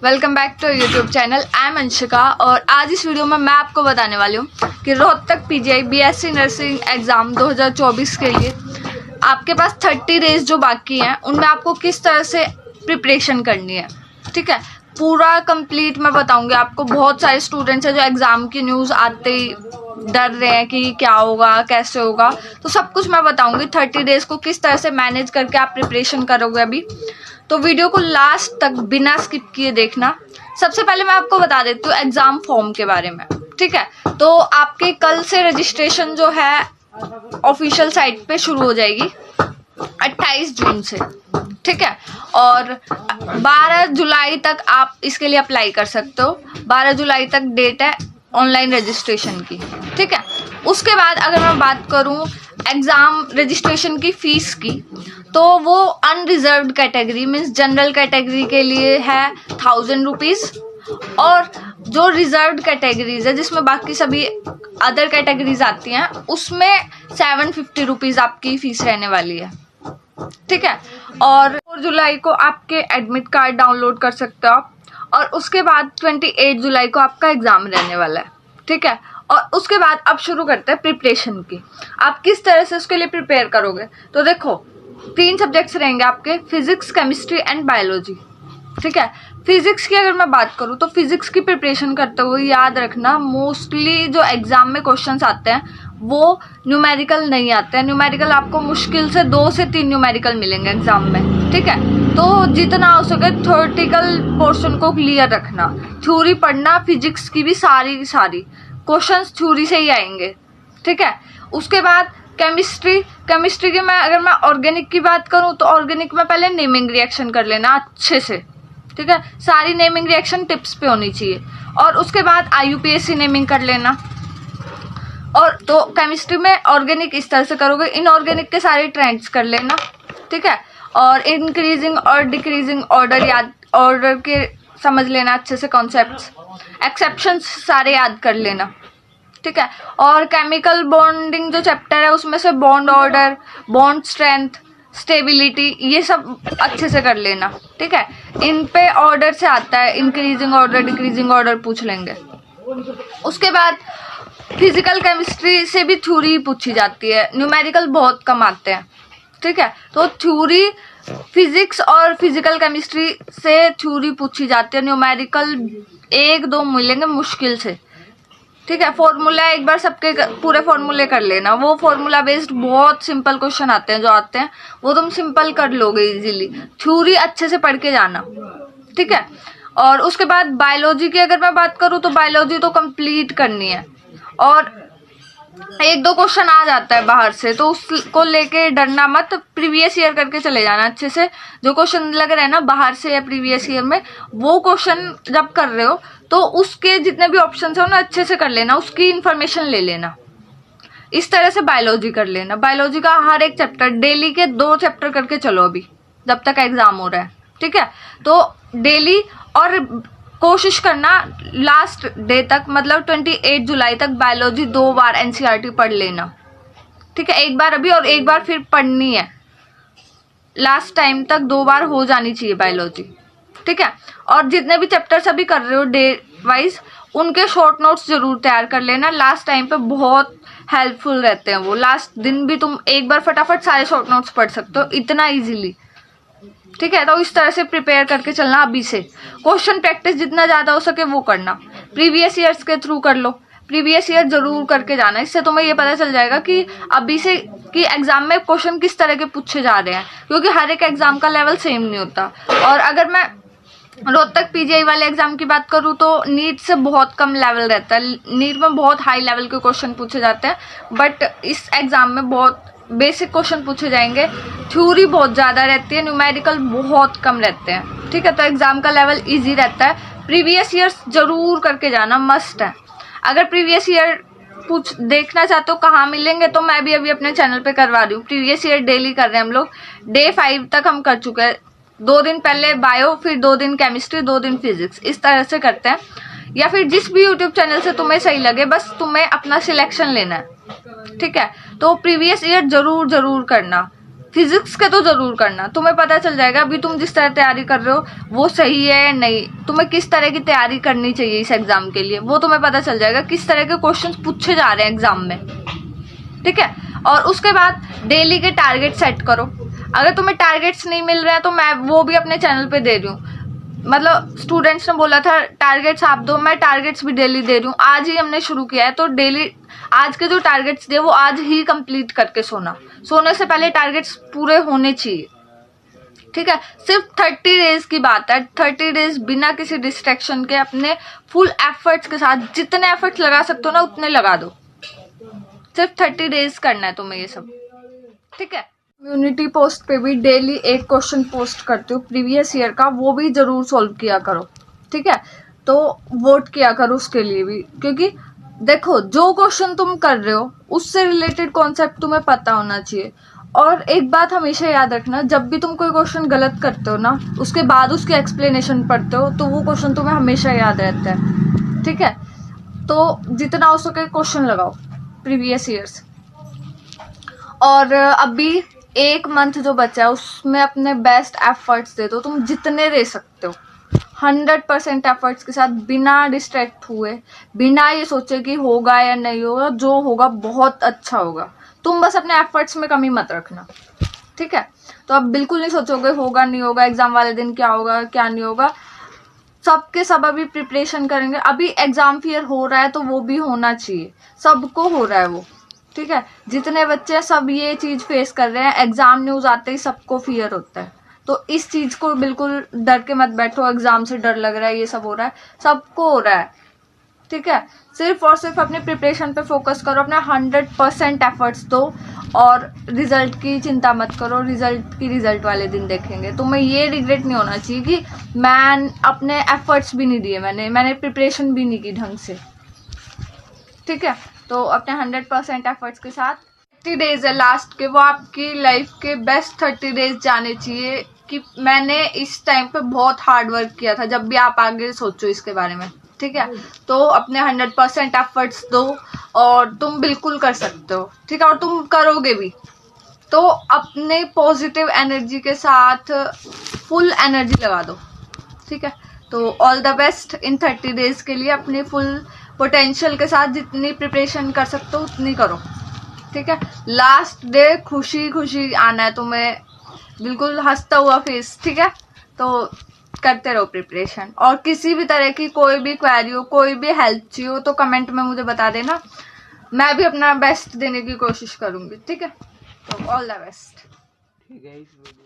Welcome back to YouTube channel. I am Anshika और आज इस वीडियो में मैं आपको बताने वाली हूँ कि Rohtak PGI BSc nursing exam 2024 के लिए आपके पास 30 डेज जो बाकी हैं उनमें आपको किस तरह से प्रिपरेशन करनी है। ठीक है, पूरा कंप्लीट मैं बताऊंगी आपको। बहुत सारे स्टूडेंट्स हैं जो एग्ज़ाम की न्यूज़ आते ही डर रहे हैं कि क्या होगा कैसे होगा, तो सब कुछ मैं बताऊंगी। 30 डेज को किस तरह से मैनेज करके आप प्रिपरेशन करोगे अभी, तो वीडियो को लास्ट तक बिना स्किप किए देखना। सबसे पहले मैं आपको बता देती हूँ एग्ज़ाम फॉर्म के बारे में। ठीक है, तो आपके कल से रजिस्ट्रेशन जो है ऑफिशियल साइट पे शुरू हो जाएगी 28 जून से। ठीक है, और 12 जुलाई तक आप इसके लिए अप्लाई कर सकते हो। 12 जुलाई तक डेट है ऑनलाइन रजिस्ट्रेशन की। ठीक है, उसके बाद अगर मैं बात करूं एग्ज़ाम रजिस्ट्रेशन की फ़ीस की, तो वो unreserved category means general category के लिए है 1000 रुपीज़, और जो रिजर्व्ड कैटेगरीज है जिसमें बाकी सभी अदर कैटेगरीज आती हैं उसमें 750 रुपीज़ आपकी फ़ीस रहने वाली है। ठीक है, और 4 जुलाई को आपके एडमिट कार्ड डाउनलोड कर सकते हो आप, और उसके बाद 28 जुलाई को आपका एग्ज़ाम रहने वाला है। ठीक है, और उसके बाद अब शुरू करते हैं प्रिपरेशन की। आप किस तरह से उसके लिए प्रिपेयर करोगे, तो देखो 3 सब्जेक्ट्स रहेंगे आपके, फिजिक्स, केमिस्ट्री एंड बायोलॉजी। ठीक है, फिजिक्स की अगर मैं बात करूँ तो फिजिक्स की प्रिपरेशन करते हुए याद रखना मोस्टली जो एग्ज़ाम में क्वेश्चंस आते हैं वो न्यूमेरिकल नहीं आते हैं। न्यूमेरिकल आपको मुश्किल से 2 से 3 न्यूमेरिकल मिलेंगे एग्जाम में। ठीक है, तो जितना हो सके थ्योरेटिकल पोर्शन को क्लियर रखना, थ्योरी पढ़ना। फिजिक्स की भी सारी क्वेश्चंस थ्योरी से ही आएंगे। ठीक है, उसके बाद केमिस्ट्री की मैं अगर मैं ऑर्गेनिक की बात करूं तो ऑर्गेनिक में पहले नेमिंग रिएक्शन कर लेना अच्छे से। ठीक है, सारी नेमिंग रिएक्शन टिप्स पे होनी चाहिए, और उसके बाद IUPAC नेमिंग कर लेना। और तो केमिस्ट्री में ऑर्गेनिक इस तरह से करोगे, इनऑर्गेनिक के सारे ट्रेंड्स कर लेना। ठीक है, और इंक्रीजिंग और डिक्रीजिंग ऑर्डर के समझ लेना अच्छे से कॉन्सेप्ट्स, एक्सेप्शंस सारे याद कर लेना। ठीक है, और केमिकल बॉन्डिंग जो चैप्टर है उसमें से bond order, bond strength, stability, ये सब अच्छे से कर लेना। ठीक है, इन पे ऑर्डर से आता है, इंक्रीजिंग ऑर्डर डिक्रीजिंग ऑर्डर पूछ लेंगे। उसके बाद फिजिकल केमिस्ट्री से भी थ्योरी पूछी जाती है, न्यूमेरिकल बहुत कम आते हैं। ठीक है, तो थ्योरी फिजिक्स और फिजिकल केमिस्ट्री से थ्योरी पूछी जाती है, न्यूमेरिकल 1-2 मिलेंगे मुश्किल से। ठीक है, फॉर्मूला एक बार सबके पूरे फॉर्मूले कर लेना। वो फॉर्मूला बेस्ड बहुत सिंपल क्वेश्चन आते हैं जो आते हैं वो तुम सिंपल कर लोगे इजीली। थ्योरी अच्छे से पढ़ के जाना। ठीक है, और उसके बाद बायोलॉजी की अगर मैं बात करूँ तो बायोलॉजी तो कंप्लीट करनी है, और 1-2 क्वेश्चन आ जाता है बाहर से तो उसको लेके डरना मत, प्रीवियस ईयर करके चले जाना अच्छे से। जो क्वेश्चन लग रहे हैं ना बाहर से या प्रीवियस ईयर में, वो क्वेश्चन जब कर रहे हो तो उसके जितने भी ऑप्शन है उन्हें अच्छे से कर लेना, उसकी इन्फॉर्मेशन ले लेना। इस तरह से बायोलॉजी कर लेना। बायोलॉजी का हर एक चैप्टर डेली के 2 चैप्टर करके चलो अभी जब तक एग्जाम हो रहा है। ठीक है, तो डेली, और कोशिश करना लास्ट डे तक मतलब 28 जुलाई तक बायोलॉजी 2 बार NCERT पढ़ लेना। ठीक है, एक बार अभी और एक बार फिर पढ़नी है। लास्ट टाइम तक 2 बार हो जानी चाहिए बायोलॉजी। ठीक है, और जितने भी चैप्टर्स अभी कर रहे हो डे वाइज उनके शॉर्ट नोट्स जरूर तैयार कर लेना। लास्ट टाइम पे बहुत हेल्पफुल रहते हैं वो। लास्ट दिन भी तुम एक बार फटाफट सारे शॉर्ट नोट्स पढ़ सकते हो इतना इजीली। ठीक है, तो इस तरह से प्रिपेयर करके चलना अभी से। क्वेश्चन प्रैक्टिस जितना ज़्यादा हो सके वो करना। प्रीवियस ईयर्स के थ्रू कर लो, प्रीवियस ईयर जरूर करके जाना। इससे तुम्हें ये पता चल जाएगा कि अभी से कि एग्जाम में क्वेश्चन किस तरह के पूछे जा रहे हैं, क्योंकि हर एक एग्जाम का लेवल सेम नहीं होता। और अगर मैं रोहतक पीजीआई वाले एग्जाम की बात करूँ तो नीट से बहुत कम लेवल रहता है। नीट में बहुत हाई लेवल के क्वेश्चन पूछे जाते हैं, बट इस एग्जाम में बहुत बेसिक क्वेश्चन पूछे जाएंगे। थ्योरी बहुत ज़्यादा रहती है, न्यूमेरिकल बहुत कम रहते हैं। ठीक है, तो एग्जाम का लेवल इजी रहता है। प्रीवियस ईयर्स जरूर करके जाना, मस्ट है। अगर प्रीवियस ईयर कुछ देखना चाहते हो कहाँ मिलेंगे, तो मैं भी अभी अपने चैनल पे करवा रही हूँ। प्रीवियस ईयर डेली कर रहे हैं हम लोग, डे 5 तक हम कर चुके हैं। 2 दिन पहले बायो, फिर 2 दिन केमिस्ट्री, 2 दिन फिजिक्स, इस तरह से करते हैं। या फिर जिस भी यूट्यूब चैनल से तुम्हें सही लगे, बस तुम्हें अपना सिलेक्शन लेना है। ठीक है, तो प्रीवियस ईयर जरूर करना। फिजिक्स के तो जरूर करना, तुम्हें पता चल जाएगा अभी तुम जिस तरह तैयारी कर रहे हो वो सही है या नहीं, तुम्हें किस तरह की तैयारी करनी चाहिए इस एग्जाम के लिए, वो तुम्हें पता चल जाएगा किस तरह के क्वेश्चंस पूछे जा रहे हैं एग्जाम में, ठीक है। और उसके बाद डेली के टारगेट सेट करो। अगर तुम्हें टारगेट्स नहीं मिल रहे हैं तो मैं वो भी अपने चैनल पे दे रही हूँ, मतलब स्टूडेंट्स ने बोला था टारगेट्स आप दो, मैं टारगेट्स भी डेली दे रही हूँ। आज ही हमने शुरू किया है, तो डेली आज के जो टारगेट्स दिए वो आज ही कंप्लीट करके सोने से पहले टारगेट्स पूरे होने चाहिए, ठीक है। सिर्फ 30 डेज की बात है, 30 डेज बिना किसी डिस्ट्रैक्शन के अपने फुल एफर्ट्स के साथ जितने एफर्ट्स लगा सकते हो ना उतने लगा दो। सिर्फ 30 डेज करना है तुम्हें ये सब, ठीक है। कम्युनिटी पोस्ट पे भी डेली एक क्वेश्चन पोस्ट करती हूँ प्रीवियस ईयर का, वो भी जरूर सॉल्व किया करो, ठीक है। तो वोट किया करो उसके लिए भी, क्योंकि देखो जो क्वेश्चन तुम कर रहे हो उससे रिलेटेड कॉन्सेप्ट तुम्हें पता होना चाहिए। और एक बात हमेशा याद रखना, जब भी तुम कोई क्वेश्चन गलत करते हो ना उसके बाद उसकी एक्सप्लेनेशन पढ़ते हो तो वो क्वेश्चन तुम्हें हमेशा याद रहता है, ठीक है। तो जितना हो सके क्वेश्चन लगाओ प्रीवियस ईयर्स। और अभी एक मंथ जो बचा है उसमें अपने बेस्ट एफर्ट्स दे दो, तुम जितने दे सकते हो 100% एफर्ट्स के साथ, बिना डिस्ट्रैक्ट हुए, बिना ये सोचे कि होगा या नहीं होगा, जो होगा बहुत अच्छा होगा। तुम बस अपने एफर्ट्स में कमी मत रखना, ठीक है। तो अब बिल्कुल नहीं सोचोगे होगा नहीं होगा, एग्जाम वाले दिन क्या होगा क्या नहीं होगा, सबके सब अभी प्रिपरेशन करेंगे। अभी एग्जाम फियर हो रहा है तो वो भी होना चाहिए, सबको हो रहा है वो, ठीक है। जितने बच्चे सब ये चीज फेस कर रहे हैं, एग्जाम न्यूज आते ही सबको फियर होता है, तो इस चीज को बिल्कुल डर के मत बैठो एग्जाम से डर लग रहा है ये सब हो रहा है, सबको हो रहा है, ठीक है। सिर्फ और सिर्फ अपने प्रिपरेशन पे फोकस करो, अपना 100% एफर्ट्स दो और रिजल्ट की चिंता मत करो, रिजल्ट वाले दिन देखेंगे। तुम्हें ये रिग्रेट नहीं होना चाहिए कि मैं अपने एफर्ट्स भी नहीं दिए, मैंने प्रिपरेशन भी नहीं की ढंग से, ठीक है। तो अपने 100% एफर्ट्स के साथ 30 डेज है लास्ट के, वो आपकी लाइफ के बेस्ट 30 डेज जाने चाहिए कि मैंने इस टाइम पे बहुत हार्ड वर्क किया था। जब भी आप आगे सोचो इसके बारे में, ठीक है, तो अपने 100% एफर्ट्स दो और तुम बिल्कुल कर सकते हो, ठीक है। और तुम करोगे भी, तो अपने पॉजिटिव एनर्जी के साथ फुल एनर्जी लगा दो, ठीक है। तो all the best in 30 days के लिए, अपनी फुल पोटेंशियल के साथ जितनी प्रिपरेशन कर सकते हो उतनी करो, ठीक है। लास्ट डे खुशी खुशी आना है तुम्हें, बिल्कुल हंसता हुआ फेस, ठीक है। तो करते रहो प्रिपरेशन, और किसी भी तरह की कोई भी क्वेरी हो, कोई भी हेल्प चाहिए हो तो कमेंट में मुझे बता देना, मैं भी अपना बेस्ट देने की कोशिश करूंगी, ठीक है। तो ऑल द बेस्ट, ठीक है।